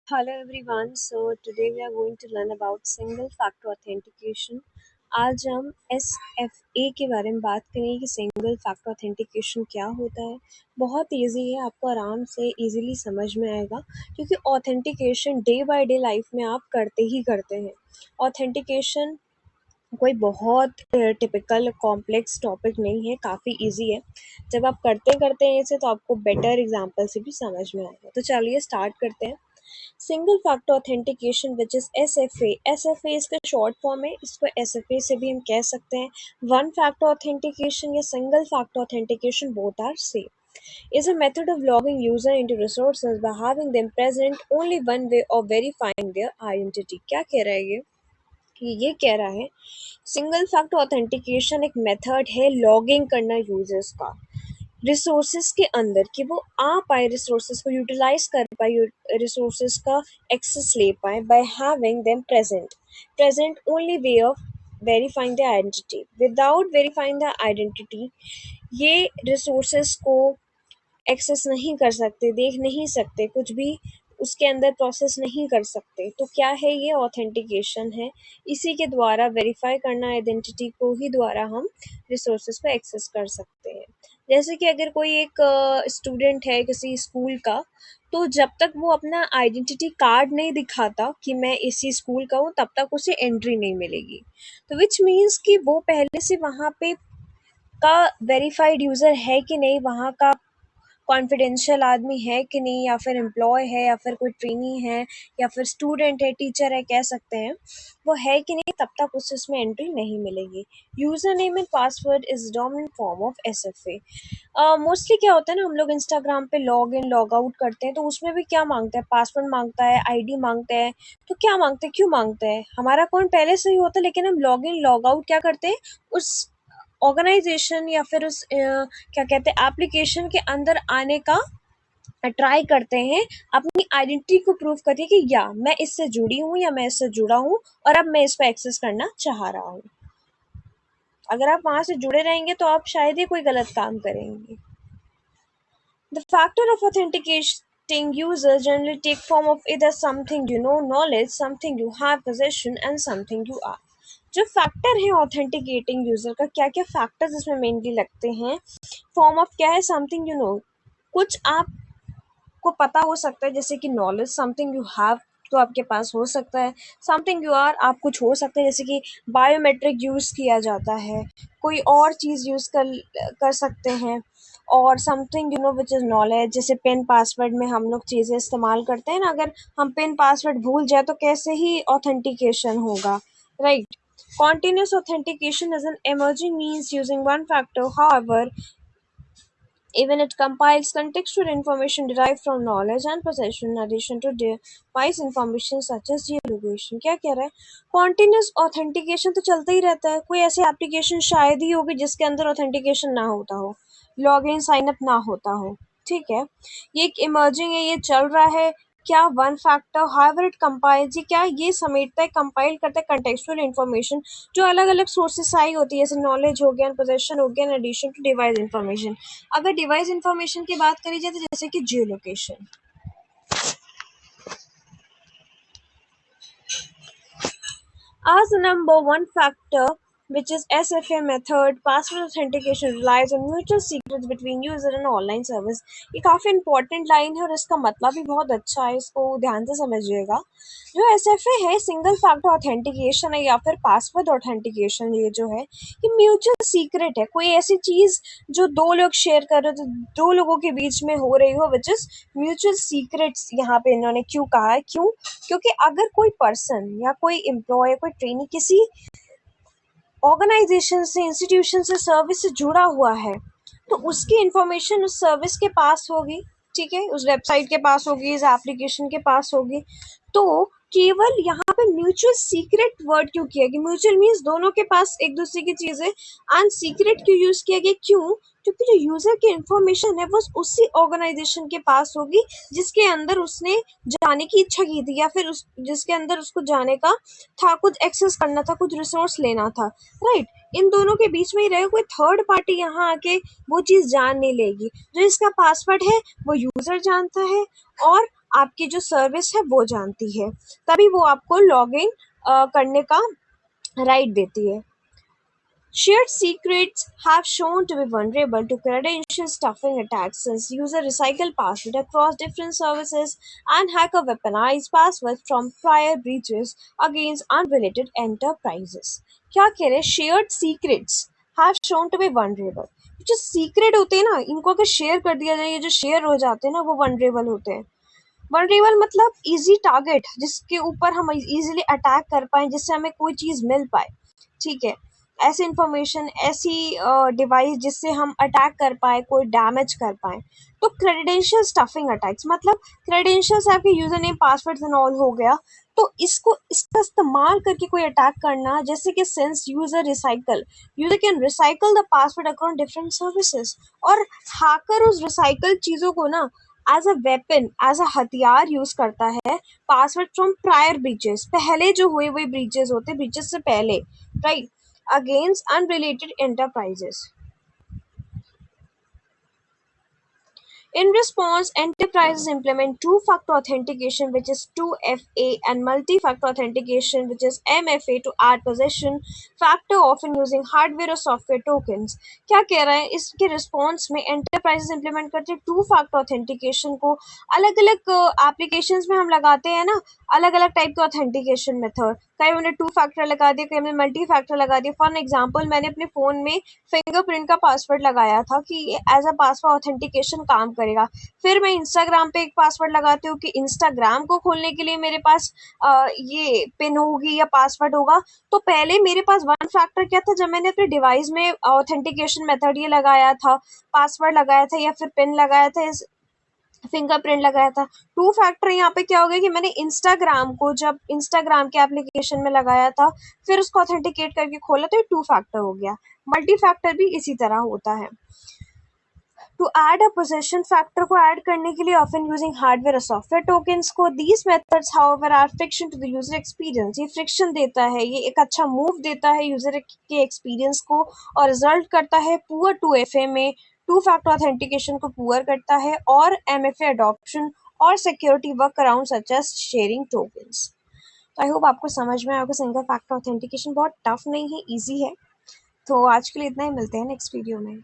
Hello everyone. So today we are going to learn about single factor authentication. आज हम SFA के बारे में बात करेंगे कि सिंगल फैक्टर ऑथेंटिकेशन क्या होता है। बहुत इजी है, आपको आराम से इजीली समझ में आएगा क्योंकि authentication day by day life में आप करते ही करते हैं। ऑथेंटिकेशन कोई बहुत टिपिकल कॉम्प्लेक्स टॉपिक नहीं है, काफ़ी इजी है। जब आप करते करते हैं इसे तो आपको बेटर एग्जांपल से भी समझ में आएगा। तो चलिए स्टार्ट करते हैं। Single factor authentication which is SFA. SFA इसका शॉर्ट फॉर्म है, इसको एसएफए से भी हम कह सकते हैं। वन फैक्टर ऑथेंटिकेशन या single factor authentication both are same is a method of logging user into resources by having them present only one way of verifying their identity। क्या कह रहा है ये कह रहा है सिंगल फैक्टर ऑथेंटिकेशन एक मेथड है लॉगिंग करना यूजर्स का रिसोर्सेज के अंदर कि वो आ पाए, रिसोर्सेज को यूटिलाइज कर पाए, रिसोर्सेज का एक्सेस ले pi by having them present only way of verifying the identity. Without verifying the identity ये रिसोर्सेज को एक्सेस नहीं कर सकते, देख नहीं सकते, कुछ भी उसके अंदर प्रोसेस नहीं कर सकते। तो क्या है ये ऑथेंटिकेशन है, इसी के द्वारा वेरीफाई करना आइडेंटिटी को ही द्वारा हम रिसोर्सेज को एक्सेस कर सकते हैं। जैसे कि अगर कोई एक स्टूडेंट है किसी स्कूल का, तो जब तक वो अपना आइडेंटिटी कार्ड नहीं दिखाता कि मैं इसी स्कूल का हूँ तब तक उसे एंट्री नहीं मिलेगी। तो विच मीन्स कि वो पहले से वहाँ पे का वेरीफाइड यूज़र है कि नहीं, वहाँ का कॉन्फिडेंशियल आदमी है कि नहीं, या फिर एम्प्लॉय है, या फिर कोई ट्रेनी है, या फिर स्टूडेंट है, टीचर है, कह सकते हैं, वो है कि नहीं, तब तक उसे उसमें एंट्री नहीं मिलेगी। User name and password is dominant form of SFA. Mostly क्या होता है ना, हम लोग इंस्टाग्राम पे लॉग इन लॉग आउट करते हैं तो उसमें भी क्या मांगता है, पासवर्ड मांगता है, आईडी मांगता है। तो क्या मांगते हैं, क्यों मांगता है? हमारा अकाउंट पहले से ही होता है लेकिन हम लॉग इन लॉग आउट क्या करते हैं, उस ऑर्गेनाइजेशन या फिर उस क्या कहते हैं एप्लीकेशन के अंदर आने का ट्राई करते हैं, अपनी आइडेंटिटी को प्रूव करके कि या मैं इससे जुड़ी हूँ या मैं इससे जुड़ा हूँ और अब मैं इसको एक्सेस करना चाह रहा हूँ। अगर आप वहां से जुड़े रहेंगे तो आप शायद ही कोई गलत काम करेंगे। The factor of authenticating users generally take form of either something you know, knowledge, something you have, possession, and something you are। जो फैक्टर है ऑथेंटिकेटिंग यूजर का, क्या क्या फैक्टर्स इसमें मेनली लगते हैं। फॉर्म ऑफ क्या है, समथिंग यू नो, कुछ आपको पता हो सकता है, जैसे कि नॉलेज, समथिंग यू हैव तो आपके पास हो सकता है, समथिंग यू आर आप कुछ हो सकते हैं, जैसे कि बायोमेट्रिक यूज़ किया जाता है, कोई और चीज़ यूज़ कर सकते हैं। और something you know which is knowledge, जैसे पिन पासवर्ड में हम लोग चीज़ें इस्तेमाल करते हैं ना, अगर हम पिन पासवर्ड भूल जाए तो कैसे ही ऑथेंटिकेशन होगा, right. Continuous authentication is an emerging means using one factor. However, even it compiles contextual information derived from knowledge and possession in addition to device information such as geolocation। क्या कह रहा है, continuous authentication तो चलता ही रहता है। कोई ऐसी एप्लीकेशन शायद ही होगी जिसके अंदर ऑथेंटिकेशन ना होता हो, लॉग इन साइन अप ना होता हो, ठीक है। ये एक इमर्जिंग है, ये चल रहा है। क्या one factor however it compiles, ये क्या ये समेटता है, कंपाइल करता है कंटेक्चुअल इन्फॉर्मेशन जो अलग अलग सोर्सेस से आई होती है, जैसे नॉलेज हो गया, पोजेशन हो गया, in addition to device information. अगर डिवाइस इन्फॉर्मेशन की बात करी जाए तो जैसे कि geo location. As the number one factor, which is SFA method, password authentication relies on mutual secrets between user and online service। ये काफ़ी इंपॉर्टेंट लाइन है और इसका मतलब भी बहुत अच्छा है, इसको ध्यान से समझिएगा। जो SFA है, सिंगल फैक्टर ऑथेंटिकेशन है या फिर पासवर्ड ऑथेंटिकेशन, ये जो है ये म्यूचुअल सीक्रेट है। कोई ऐसी चीज़ जो दो लोग शेयर कर रहे हो, तो दो लोगों के बीच में हो रही हो, विच इज़ म्यूचुअल सीक्रेट्स। यहाँ पे इन्होंने क्यों कहा है, क्यों? क्योंकि अगर कोई पर्सन या कोई एम्प्लॉय या कोई ट्रेनी किसी ऑर्गेनाइजेशन से, इंस्टीट्यूशन से, सर्विस से जुड़ा हुआ है, तो उसकी इंफॉर्मेशन उस सर्विस के पास होगी, ठीक है, उस वेबसाइट के पास होगी, इस एप्लीकेशन के पास होगी। तो केवल यहाँ पे म्यूचुअल सीक्रेट वर्ड क्यों किया गया? म्यूचुअल मीन्स दोनों के पास एक दूसरे की चीजें, एंड सीक्रेट क्यों यूज किया गया, क्यों? क्योंकि जो यूजर की इंफॉर्मेशन है वो उसी ऑर्गेनाइजेशन के पास होगी जिसके अंदर उसने जाने की इच्छा की थी, या फिर उस जिसके अंदर उसको जाने का था, कुछ एक्सेस करना था, कुछ रिसोर्स लेना था, राइट। इन दोनों के बीच में ही रहे, कोई थर्ड पार्टी यहाँ आके वो चीज़ जान नहीं लेगी। जो इसका पासवर्ड है वो यूज़र जानता है और आपकी जो सर्विस है वो जानती है, तभी वो आपको लॉग इन करने का राइट देती है। Shared secrets have shown to be vulnerable to credential stuffing attacks since users recycle passwords across different services and hackers weaponize passwords from prior breaches against unrelated enterprises. क्या कह रहे हैं? Shared secrets have shown to be vulnerable. जो secret होते हैं ना, इनको अगर शेयर कर दिया जाए, ये जो शेयर हो जाते हैं ना, वो वनरेबल होते हैं। वनरेबल मतलब इजी टारगेट, जिसके ऊपर हम इजीली अटैक कर पाए, जिससे हमें कोई चीज मिल पाए। ठीक है, ऐसी इंफॉर्मेशन, ऐसी डिवाइस जिससे हम अटैक कर पाए, कोई डैमेज कर पाए। तो क्रेडेंशियल स्टफिंग अटैक्स मतलब क्रेडेंशियल्स आपके user name passwords and all हो गया, तो इसका इस्तेमाल करके कोई अटैक करना, जैसे कि since user can recycle the password across different services, और हैकर उस रिसाइकल चीजों को ना as a weapon, as a हथियार यूज करता है पासवर्ड फ्रॉम प्रायर ब्रीचेस, पहले जो हुए ब्रीचेस होते, ब्रीचेस से पहले, right, against unrelated enterprises. In response, enterprises implement two-factor authentication, which is 2FA, and multi-factor authentication, which is MFA, to add possession factor, often using hardware or software tokens. क्या कह रहा है? इसके response में enterprises implement करते हैं to factor authentication को। अलग अलग एप्लीकेशंस में हम लगाते हैं ना अलग अलग टाइप के ऑथेंटिकेशन मेथड, कहीं हमने टू फैक्टर लगा दिया, कहीं हमने मल्टी फैक्टर लगा दिया। फॉर एग्जाम्पल, मैंने अपने फ़ोन में फिंगरप्रिंट का पासवर्ड लगाया था कि एज अ पासवर्ड ऑथेंटिकेशन काम करेगा। फिर मैं इंस्टाग्राम पे एक पासवर्ड लगाती हूँ कि इंस्टाग्राम को खोलने के लिए मेरे पास ये पिन होगी या पासवर्ड होगा। तो पहले मेरे पास वन फैक्टर क्या था, जब मैंने अपने डिवाइस में ऑथेंटिकेशन मेथड ये लगाया था, पासवर्ड लगाया था या फिर पिन लगाया था, फिंगरप्रिंट लगाया था। टू फैक्टर यहाँ पे क्या हो गया कि मैंने इंस्टाग्राम को जब इंस्टाग्राम के एप्लीकेशन में लगाया था, फिर उसको ऑथेंटिकेट करके खोला, तो ये टू फैक्टर हो गया। मल्टी फैक्टर भी इसी तरह होता है। To add a possession factor को ऐड करने के लिए ऑफन यूजिंग हार्डवेयर और सॉफ्टवेयर टोकन्स को, these methods however are friction to the user experience. ये फ्रिक्शन देता है, ये एक अच्छा मूव देता है यूजर के एक्सपीरियंस को, और रिजल्ट करता है पुअर 2FA में, टू फैक्टर ऑथेंटिकेशन को पुअर करता है, और MFA अडॉप्शन और security work around such as sharing tokens. तो आई होप आपको समझ में आएगा। सिंगल फैक्टर ऑथेंटिकेशन बहुत टफ नहीं है, ईजी है। तो आज के लिए इतना ही, मिलते हैं नेक्स्ट वीडियो में।